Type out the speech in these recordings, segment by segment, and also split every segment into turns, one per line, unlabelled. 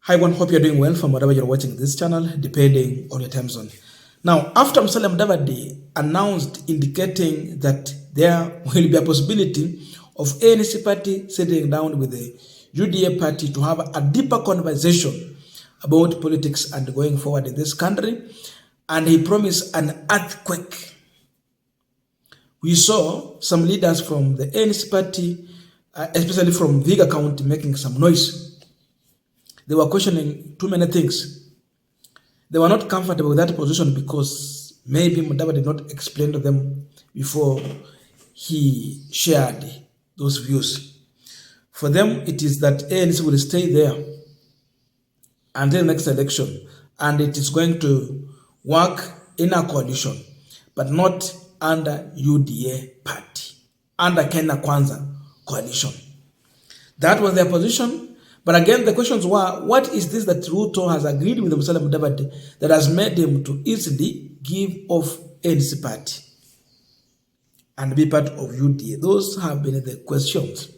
Hi everyone, hope you're doing well from wherever you're watching this channel, depending on your time zone. Now, after Musalia Mudavadi announced indicating that there will be a possibility of ANC party sitting down with the UDA party to have a deeper conversation about politics and going forward in this country, and he promised an earthquake. We saw some leaders from the ANC party, especially from Viga County, making some noise. They were questioning too many things. They were not comfortable with that position because maybe Mudavadi did not explain to them before he shared those views. For them, it is that ANC will stay there until the next election, and it is going to work in a coalition, but not under UDA party, under Kenya Kwanza coalition. That was their position. But again, the questions were, what is this that Ruto has agreed with Musalia Mudavadi that has made him to easily give off ANC party and be part of UDA? Those have been the questions.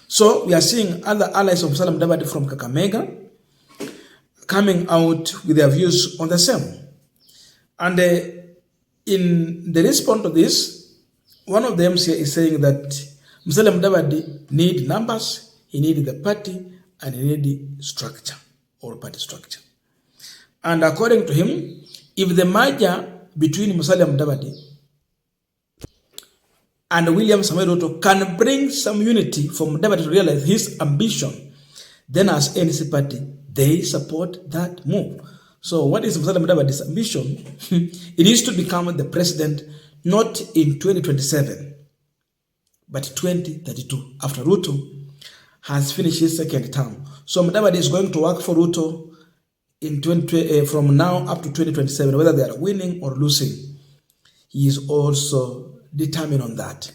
So we are seeing other allies of Musalia Mudavadi from Kakamega coming out with their views on the same. And in the response to this, one of them is saying that Musalia Mudavadi need numbers, he needed the party, and he needed structure or party structure. And according to him, if the merger between Musalia Mudavadi and William Samoei Ruto can bring some unity for Mudavadi to realize his ambition, then as ANC party, they support that move. So what is Musalia Mudavadi's ambition? It is to become the president not in 2027, but 2032, after Ruto has finished his second term. So Mudavadi is going to work for Ruto in from now up to 2027, whether they are winning or losing. He is also determined on that.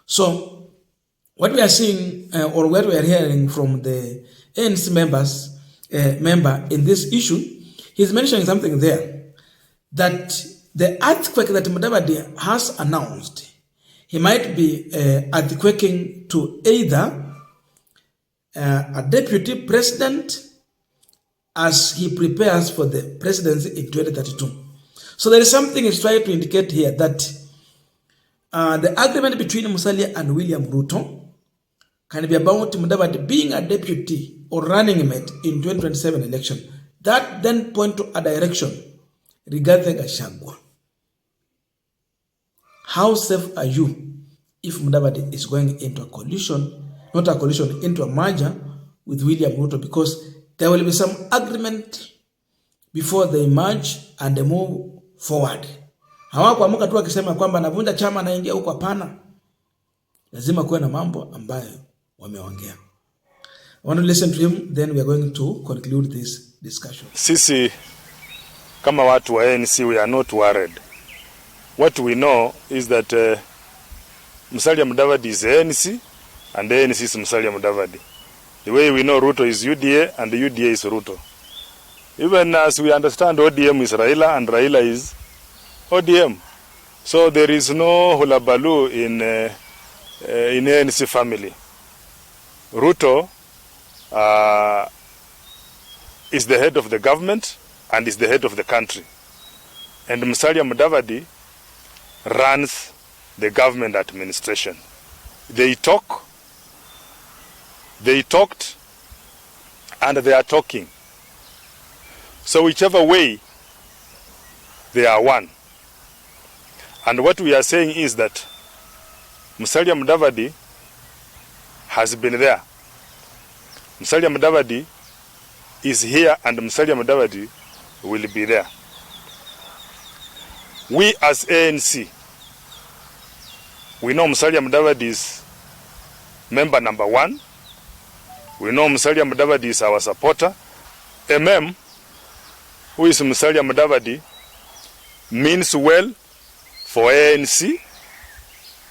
So what we are seeing, or what we are hearing from the ANC member in this issue, he's mentioning something there, that the earthquake that Mudavadi has announced, he might be earthquaking to either a deputy president as he prepares for the presidency in 2032. So there is something he's trying to indicate here, that the agreement between Musalia and William Ruto can be about Mudavadi being a deputy or running mate in 2027 election. That then point to a direction regarding Gachagwa. How safe are you if Mudavadi is going into a coalition, not a coalition, into a merger with William Ruto, because there will be some agreement before they merge and they move forward. Hawakuamka tu akisema kwamba navunja chama na ingia huko, hapana. Lazima kuwe na mambo ambayo wameongea. I want to listen to him, then we are going to conclude this discussion.
Sisi kama watu wa ANC, we are not worried. What we know is that Musalia Mudavadi is ANC and the ANC is Musalia Mudavadi. The way we know Ruto is UDA and the UDA is Ruto. Even as we understand ODM is Raila and Raila is ODM. So there is no hulabalu in ANC family. Ruto is the head of the government and is the head of the country. And Musalia Mudavadi runs the government administration. They talked, and they are talking. So whichever way, they are one. And what we are saying is that Musalia Mudavadi has been there. Musalia Mudavadi is here, and Musalia Mudavadi will be there. We as ANC, we know Musalia Mudavadi is member number 1. We know Musalia Mudavadi is our supporter. Who is Musalia Mudavadi, means well for ANC.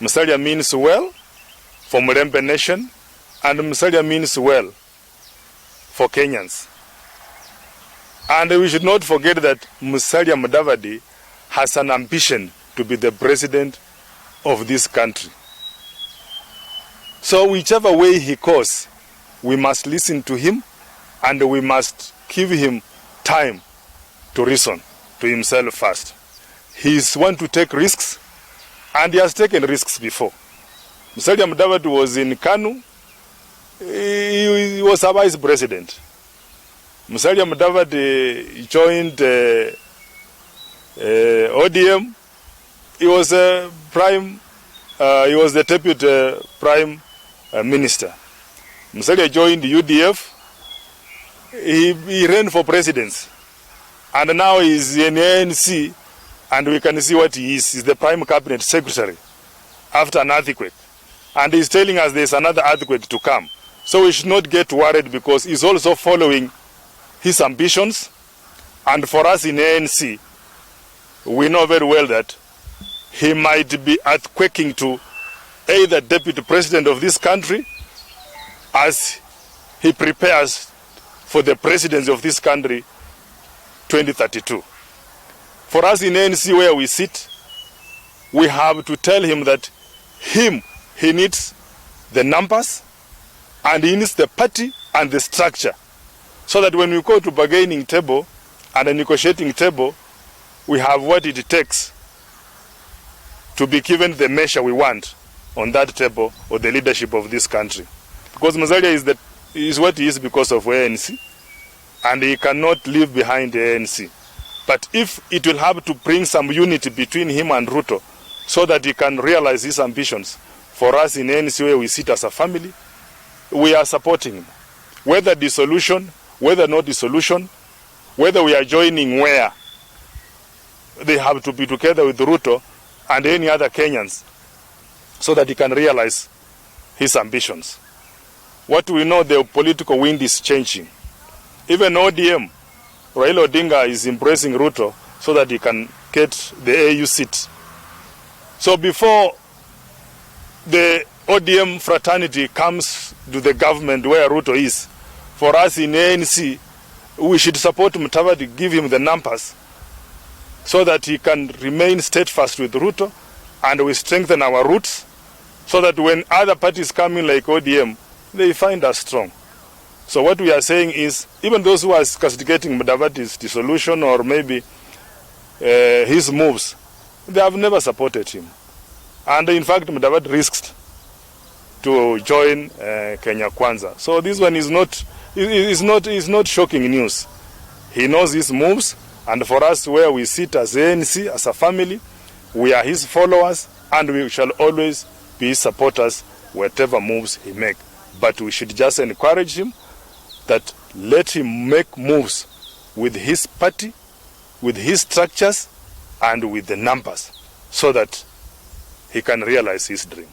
Musalia means well for Murembe Nation, and Musalia means well for Kenyans. And we should not forget that Musalia Mudavadi has an ambition to be the president of this country. So whichever way he goes, we must listen to him and we must give him time to reason to himself first. He's one to take risks, and he has taken risks before. Musalia Mudavadi was in Kanu. He was a vice president. Musalia Mudavadi joined ODM. He was a he was the deputy prime minister. Musalia joined UDF. He ran for presidency, and now he's in ANC, and we can see what he is. He's the prime cabinet secretary after an earthquake, and he's telling us there's another earthquake to come. So we should not get worried, because he's also following his ambitions. And for us in ANC, we know very well that he might be earthquaking to either deputy president of this country as he prepares for the presidency of this country 2032. For us in ANC, where we sit, we have to tell him that he needs the numbers, and he needs the party and the structure, so that when we go to bargaining table and a negotiating table, we have what it takes to be given the measure we want on that table, or the leadership of this country. Because Musalia is what he is because of ANC, and he cannot leave behind the ANC. But if it will have to bring some unity between him and Ruto, so that he can realize his ambitions, for us in ANC, where we sit as a family, we are supporting him. Whether dissolution, whether not dissolution, whether we are joining where, they have to be together with Ruto and any other Kenyans, so that he can realize his ambitions. What we know, the political wind is changing. Even ODM, Raila Odinga is embracing Ruto so that he can get the AU seat. So before the ODM fraternity comes to the government where Ruto is, for us in ANC, we should support Mudavadi, give him the numbers, so that he can remain steadfast with Ruto, and we strengthen our roots, so that when other parties come in like ODM, they find us strong. So what we are saying is, even those who are castigating Mudavadi's dissolution, or maybe his moves, they have never supported him. And in fact, Mudavadi risked to join Kenya Kwanza. So this one is not shocking news. He knows his moves, and for us, where we sit as ANC, as a family, we are his followers, and we shall always be his supporters whatever moves he make. But we should just encourage him that let him make moves with his party, with his structures, and with the numbers, so that he can realize his dream.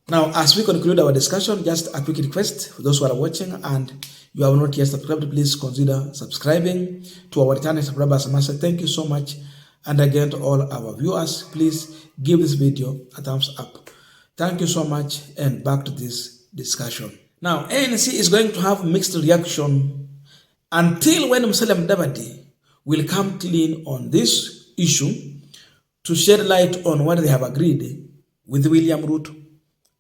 Now, as we conclude our discussion, just a quick request for those who are watching and you have not yet subscribed, please consider subscribing to our returning subscribers. I must say thank you so much. And again, to all our viewers, please give this video a thumbs up. Thank you so much, and back to this discussion. Now, ANC is going to have mixed reaction until when Musalia Mudavadi will come clean on this issue to shed light on what they have agreed with William Ruto.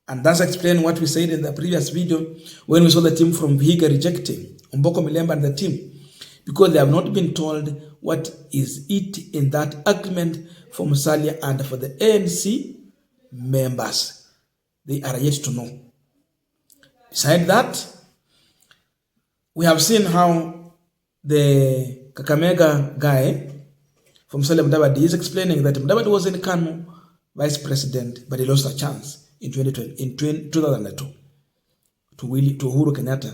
And that's explained what we said in the previous video when we saw the team from Vihiga rejecting Omboko Milemba and the team, because they have not been told what is it in that agreement for Musalia and for the ANC members. They are yet to know. Besides that, we have seen how the Kakamega guy from Musalia Mudavadi is explaining that Mudavadi was in Kanu vice president, but he lost a chance in 2002 to Uhuru Kenyatta,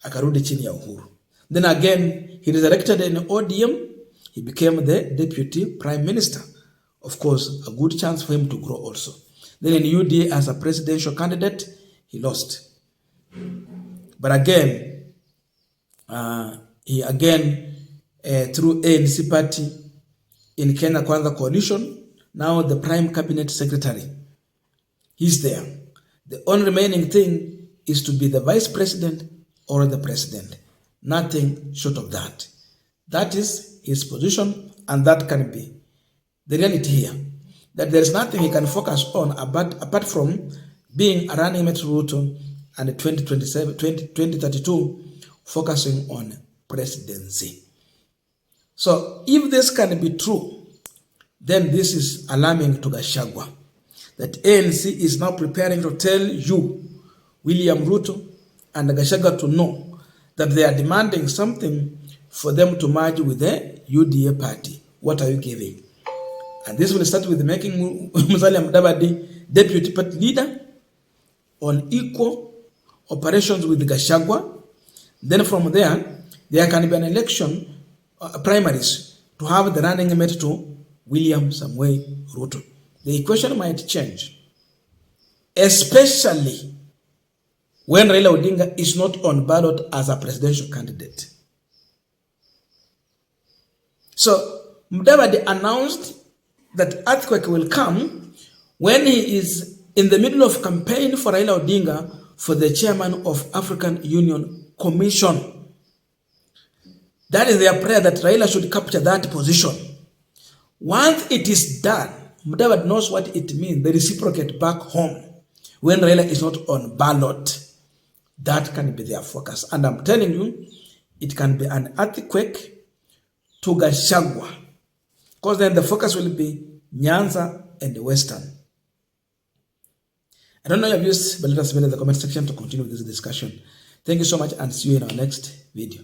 akarudi chini ya Uhuru. Then again, he resurrected in ODM. He became the deputy prime minister. Of course, a good chance for him to grow also. Then in UDA as a presidential candidate, he lost. But again, he again, through ANC party in Kenya Kwanza coalition, now the prime cabinet secretary. He's there. The only remaining thing is to be the vice president or the president. Nothing short of that. That is his position, and that can be the reality here. That there is nothing he can focus on apart from being a running mate Ruto and 2032 focusing on presidency. So if this can be true, then this is alarming to Gachagwa, that ANC is now preparing to tell you, William Ruto and Gachagwa, to know that they are demanding something for them to merge with the UDA party. What are you giving? And this will start with making Musalia Mudavadi deputy party leader on equal operations with Gachagwa. Then from there can be an election, primaries, to have the running mate to William Samuel Ruto. The equation might change, especially when Raila Odinga is not on ballot as a presidential candidate. So Mudavadi announced that earthquake will come when he is in the middle of campaign for Raila Odinga for the chairman of African Union Commission. That is their prayer, that Raila should capture that position. Once it is done, Mudavadi knows what it means, the reciprocate back home, when Raila is not on ballot. That can be their focus. And I'm telling you, it can be an earthquake to Gachagwa, because then the focus will be Nyanza and the Western. I don't know your views, but let us know in the comment section to continue this discussion. Thank you so much, and see you in our next video.